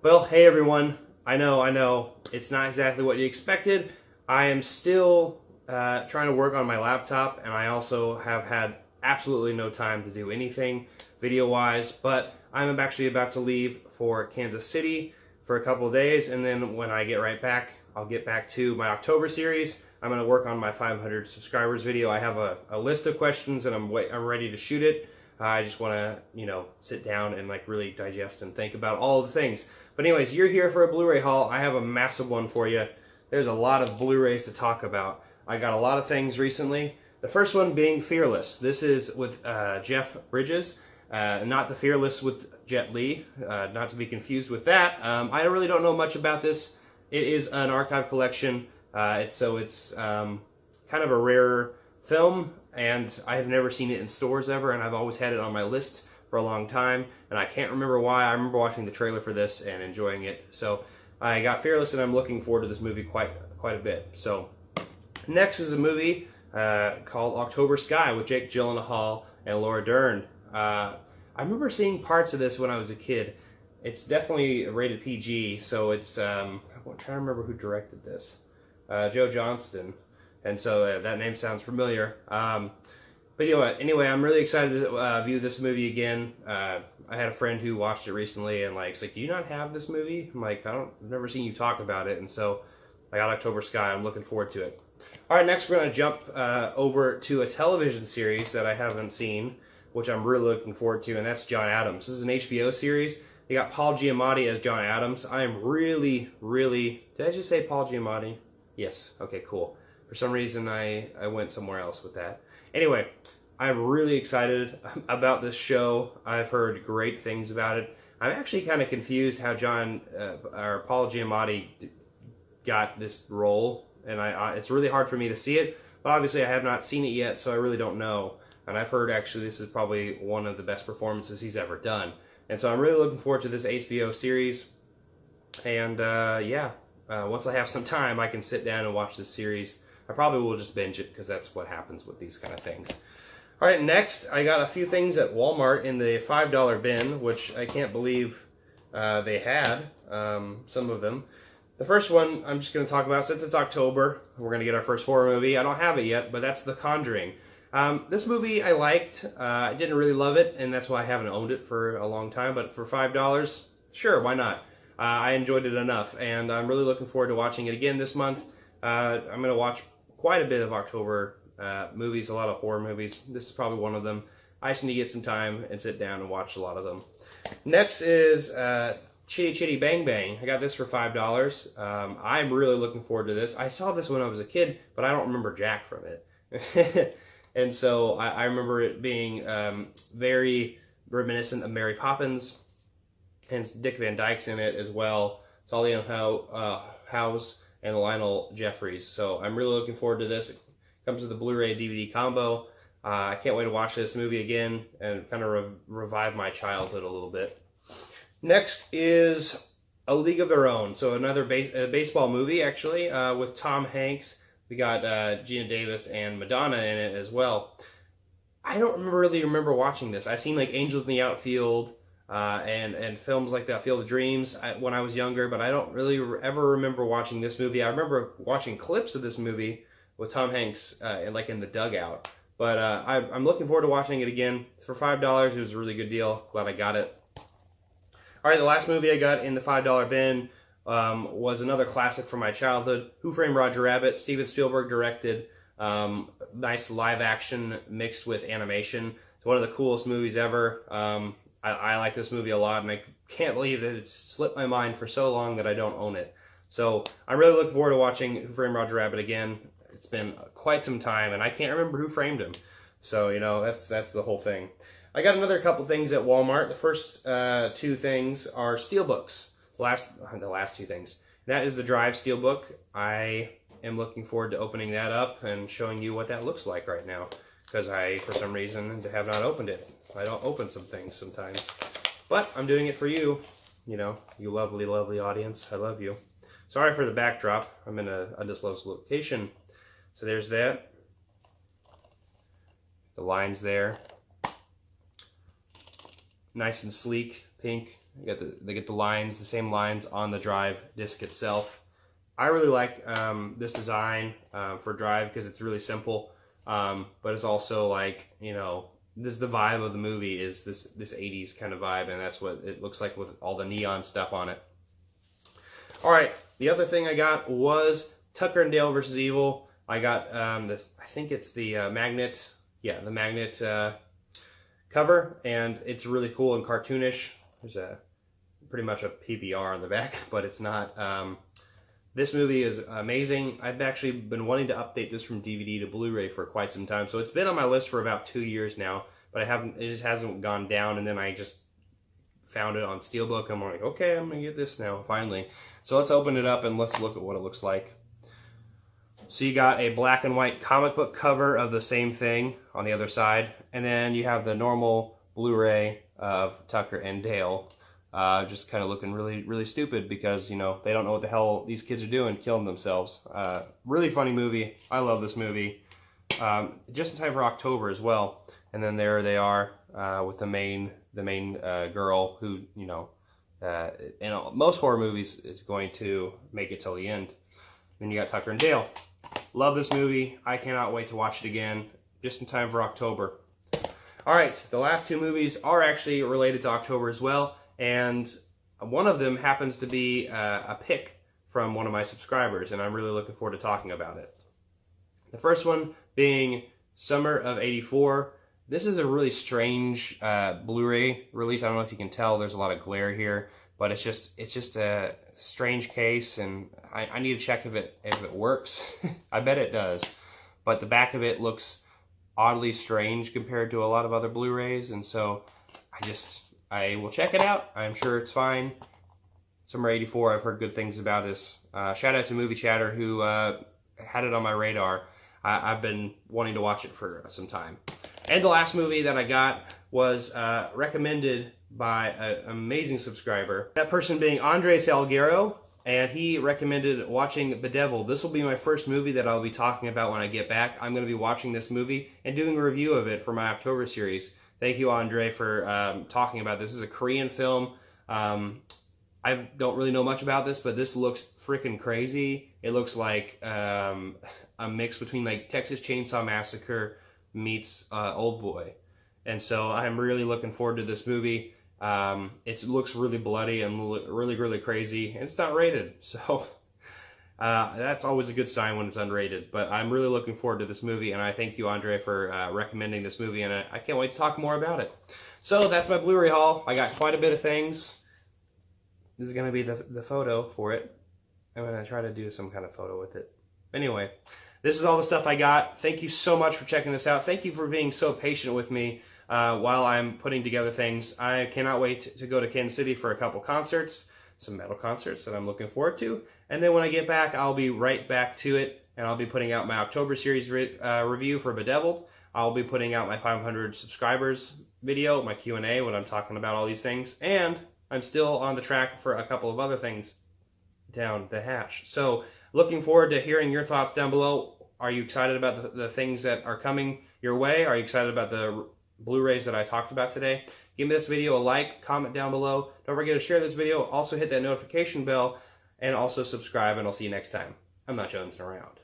Well, hey everyone. I know, it's not exactly what you expected. I am still trying to work on my laptop, and I also have had absolutely no time to do anything video-wise, but I'm actually about to leave for Kansas City for a couple of days, and then when I get right back, I'll get back to my October series. I'm going to work on my 500 subscribers video. I have a list of questions, and I'm ready to shoot it. I just want to, sit down and really digest and think about all of the things. But anyways, you're here for a Blu-ray haul. I have a massive one for you. There's a lot of Blu-rays to talk about. I got a lot of things recently. The first one being Fearless. This is with Jeff Bridges, not the Fearless with Jet Li, not to be confused with that. I really don't know much about this. It is an archive collection, it's kind of a rare film, and I have never seen it in stores ever, and I've always had it on my list for a long time, and I can't remember why. I remember watching the trailer for this and enjoying it. So I got Fearless, and I'm looking forward to this movie quite a bit. So next is a movie called October Sky with Jake Gyllenhaal and Laura Dern. I remember seeing parts of this when I was a kid. It's definitely rated PG, so it's I'm trying to remember who directed this. Joe Johnston, and so that name sounds familiar. But anyway, I'm really excited to view this movie again. I had a friend who watched it recently, and it's like, do you not have this movie? I'm like, I've never seen you talk about it, and so I got October Sky. I'm looking forward to it. All right, next we're going to jump over to a television series that I haven't seen, which I'm really looking forward to, and that's John Adams. This is an HBO series. They got Paul Giamatti as John Adams. I am really, did I just say Paul Giamatti? Yes. Okay, cool. For some reason, I went somewhere else with that. Anyway, I'm really excited about this show. I've heard great things about it. I'm actually kind of confused how Paul Giamatti got this role, and it's really hard for me to see it, but obviously I have not seen it yet, so I really don't know. And I've heard actually this is probably one of the best performances he's ever done. And so I'm really looking forward to this HBO series. And once I have some time, I can sit down and watch this series. I probably will just binge it because that's what happens with these kind of things. All right, next, I got a few things at Walmart in the $5 bin, which I can't believe they had, some of them. The first one I'm just going to talk about, since it's October, we're going to get our first horror movie. I don't have it yet, but that's The Conjuring. This movie I liked. I didn't really love it, and that's why I haven't owned it for a long time, but for $5, sure, why not? I enjoyed it enough, and I'm really looking forward to watching it again this month. I'm going to watch quite a bit of October movies, a lot of horror movies. This is probably one of them. I just need to get some time and sit down and watch a lot of them. Next is Chitty Chitty Bang Bang. I got this for $5. I'm really looking forward to this. I saw this when I was a kid, but I don't remember jack from it. And so I remember it being very reminiscent of Mary Poppins, and Dick Van Dyke's in it as well. Solly House and Lionel Jeffries. So I'm really looking forward to this. It comes with the Blu-ray DVD combo. I can't wait to watch this movie again and kind of revive my childhood a little bit. Next is A League of Their Own. So another baseball movie, actually, with Tom Hanks. We got Gina Davis and Madonna in it as well. I don't really remember watching this. I've seen Angels in the Outfield and films like that, Field of Dreams, when I was younger, but I don't really ever remember watching this movie. I remember watching clips of this movie with Tom Hanks in the dugout. But I'm looking forward to watching it again. For $5, it was a really good deal. Glad I got it. All right, the last movie I got in the $5 bin was another classic from my childhood, Who Framed Roger Rabbit. Steven Spielberg directed. Nice live action mixed with animation. It's one of the coolest movies ever. I like this movie a lot, and I can't believe that it's slipped my mind for so long that I don't own it. So I'm really looking forward to watching Who Framed Roger Rabbit again. It's been quite some time, and I can't remember who framed him. So, that's the whole thing. I got another couple things at Walmart. The first two things are Steelbooks. The last two things. That is the Drive Steelbook. I am looking forward to opening that up and showing you what that looks like right now, because I, for some reason, have not opened it. I don't open some things sometimes. But I'm doing it for you. You lovely, lovely audience. I love you. Sorry for the backdrop. I'm in an undisclosed location. So there's that. The lines there. Nice and sleek, pink. They get the lines, the same lines on the drive disc itself. I really like this design for drive because it's really simple, but it's also like, you know, this is the vibe of the movie, is this 80s kind of vibe, and that's what it looks like with all the neon stuff on it. All right, the other thing I got was Tucker and Dale versus Evil. I got this, I think it's the magnet, yeah, the magnet cover, and it's really cool and cartoonish. There's pretty much a PBR on the back, but it's not. This movie is amazing. I've actually been wanting to update this from DVD to Blu-ray for quite some time, so it's been on my list for about 2 years now, but it just hasn't gone down, and then I just found it on Steelbook. I'm like, okay, I'm gonna get this now, finally. So let's open it up and let's look at what it looks like. So you got a black and white comic book cover of the same thing on the other side, and then you have the normal Blu-ray of Tucker and Dale. Just kind of looking really, really stupid because, you know, they don't know what the hell these kids are doing, killing themselves. Really funny movie. I love this movie. Just in time for October as well. And then there they are with the main girl who, you know, in most horror movies is going to make it till the end. Then you got Tucker and Dale. Love this movie. I cannot wait to watch it again. Just in time for October. All right, the last two movies are actually related to October as well. And one of them happens to be a pick from one of my subscribers, and I'm really looking forward to talking about it. The first one being Summer of '84. This is a really strange Blu-ray release. I don't know if you can tell. There's a lot of glare here, but it's just a strange case, and I need to check if it works. I bet it does, but the back of it looks oddly strange compared to a lot of other Blu-rays, and so I will check it out. I'm sure it's fine. Summer '84, I've heard good things about this. Shout out to Movie Chatter who had it on my radar. I've been wanting to watch it for some time. And the last movie that I got was recommended by an amazing subscriber. That person being Andre Salguero, and he recommended watching Bedeviled. This will be my first movie that I'll be talking about when I get back. I'm going to be watching this movie and doing a review of it for my October series. Thank you, Andre, for talking about this. This is a Korean film. I don't really know much about this, but this looks freaking crazy. It looks like a mix between like Texas Chainsaw Massacre meets Old Boy. And so I'm really looking forward to this movie. It looks really bloody and really, really crazy, and it's not rated. So that's always a good sign when it's unrated. But I'm really looking forward to this movie, and I thank you, Andre, for recommending this movie, and I can't wait to talk more about it. So that's my Blu-ray haul. I got quite a bit of things. This is going to be the photo for it. I'm going to try to do some kind of photo with it. Anyway, this is all the stuff I got. Thank you so much for checking this out. Thank you for being so patient with me while I'm putting together things. I cannot wait to go to Kansas City for a couple concerts. Some metal concerts that I'm looking forward to. And then when I get back, I'll be right back to it, and I'll be putting out my October series review for Bedeviled. I'll be putting out my 500 subscribers video, my Q&A, when I'm talking about all these things, and I'm still on the track for a couple of other things down the hatch. So looking forward to hearing your thoughts down below. Are you excited about the things that are coming your way? Are you excited about the Blu-rays that I talked about today? Give me this video a like, comment down below. Don't forget to share this video. Also hit that notification bell and also subscribe, and I'll see you next time. I'm not jonesing around.